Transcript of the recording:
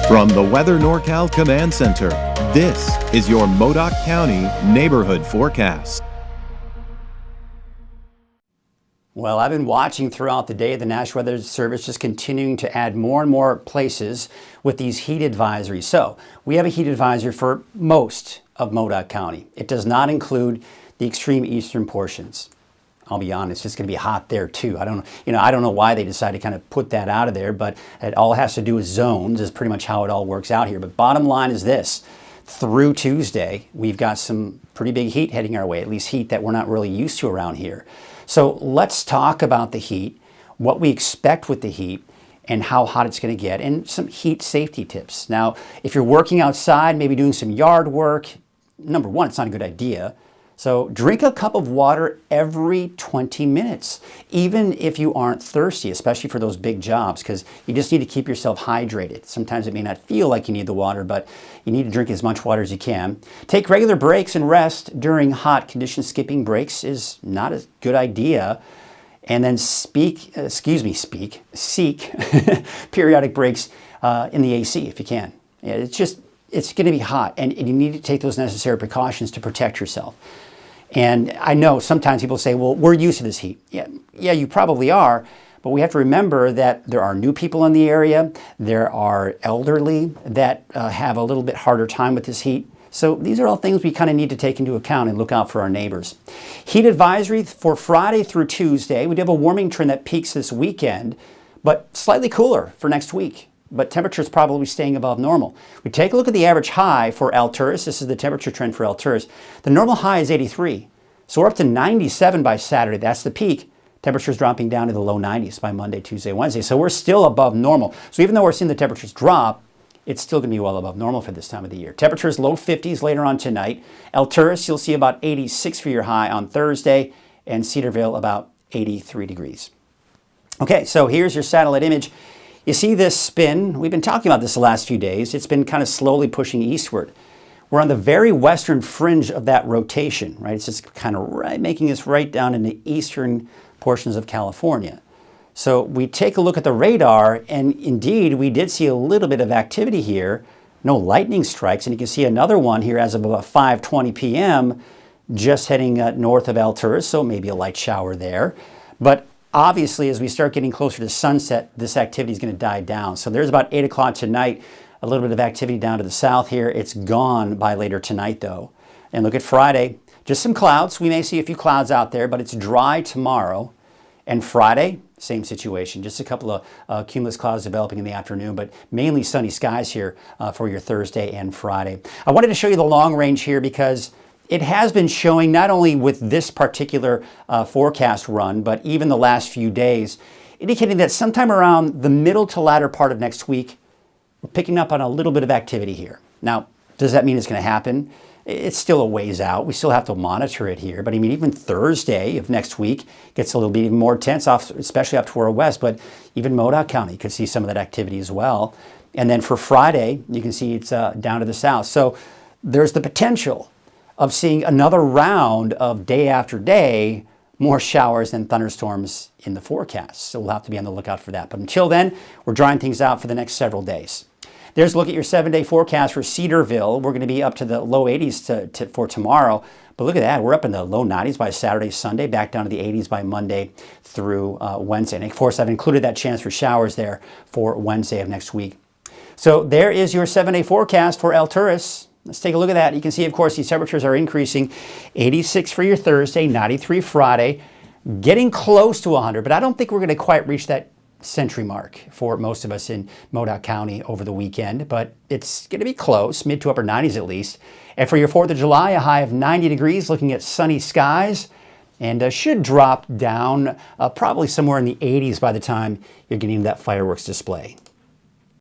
From the Weather NorCal Command Center, this is your Modoc County Neighborhood Forecast. Well, I've been watching throughout the day the National Weather Service just continuing to add more and more places with these heat advisories. So we have a heat advisory for most of Modoc County. It does not include the extreme eastern portions. I'll be honest, it's going to be hot there too. I don't know why they decided to kind of put that out of there, but it all has to do with zones is pretty much how it all works out here. But bottom line is this: through Tuesday, we've got some pretty big heat heading our way, at least heat that we're not really used to around here. So let's talk about the heat, what we expect with the heat, and how hot it's going to get, and some heat safety tips. Now, if you're working outside, maybe doing some yard work, number one, it's not a good idea. So drink a cup of water every 20 minutes, even if you aren't thirsty, especially for those big jobs, because you just need to keep yourself hydrated. Sometimes it may not feel like you need the water, but you need to drink as much water as you can. Take regular breaks and rest during hot conditions. Skipping breaks is not a good idea. And then seek periodic breaks in the AC if you can. It's going to be hot, and you need to take those necessary precautions to protect yourself. And I know sometimes people say, well, we're used to this heat. Yeah, you probably are, but we have to remember that there are new people in the area. There are elderly that have a little bit harder time with this heat. So these are all things we kind of need to take into account and look out for our neighbors. Heat advisory for Friday through Tuesday. We do have a warming trend that peaks this weekend, but slightly cooler for next week. But temperatures probably staying above normal. We take a look at the average high for Alturas. This is the temperature trend for Alturas. The normal high is 83. So we're up to 97 by Saturday. That's the peak. Temperatures dropping down to the low 90s by Monday, Tuesday, Wednesday. So we're still above normal. So even though we're seeing the temperatures drop, it's still going to be well above normal for this time of the year. Temperatures low 50s later on tonight. Alturas, you'll see about 86 for your high on Thursday, and Cedarville about 83 degrees. Okay, so here's your satellite image. You see this spin? We've been talking about this the last few days. It's been kind of slowly pushing eastward. We're on the very western fringe of that rotation, right? It's just kind of making us right down in the eastern portions of California. So we take a look at the radar, and indeed, we did see a little bit of activity here. No lightning strikes, and you can see another one here as of about 5:20 p.m. just heading north of Alturas, so maybe a light shower there. But obviously, as we start getting closer to sunset, this activity is going to die down. So there's about 8 o'clock tonight, a little bit of activity down to the south here. It's gone by later tonight, though. And look at Friday. Just some clouds. We may see a few clouds out there, but it's dry tomorrow. And Friday, same situation. Just a couple of cumulus clouds developing in the afternoon, but mainly sunny skies here for your Thursday and Friday. I wanted to show you the long range here because it has been showing not only with this particular forecast run, but even the last few days, indicating that sometime around the middle to latter part of next week, we're picking up on a little bit of activity here. Now, does that mean it's going to happen? It's still a ways out. We still have to monitor it here. But I mean, even Thursday of next week gets a little bit even more intense, especially up to our west. But even Modoc County could see some of that activity as well. And then for Friday, you can see it's down to the south. So there's the potential of seeing another round of day after day, more showers and thunderstorms in the forecast. So we'll have to be on the lookout for that. But until then, we're drying things out for the next several days. There's a look at your 7-day forecast for Cedarville. We're going to be up to the low 80s for tomorrow. But look at that. We're up in the low 90s by Saturday, Sunday, back down to the 80s by Monday through Wednesday. And of course, I've included that chance for showers there for Wednesday of next week. So there is your 7-day forecast for Alturas. Let's take a look at that. You can see, of course, these temperatures are increasing. 86 for your Thursday, 93 Friday, getting close to 100, but I don't think we're going to quite reach that century mark for most of us in Modoc County over the weekend, but it's going to be close, mid to upper 90s at least. And for your 4th of July, a high of 90 degrees, looking at sunny skies, and should drop down probably somewhere in the 80s by the time you're getting that fireworks display.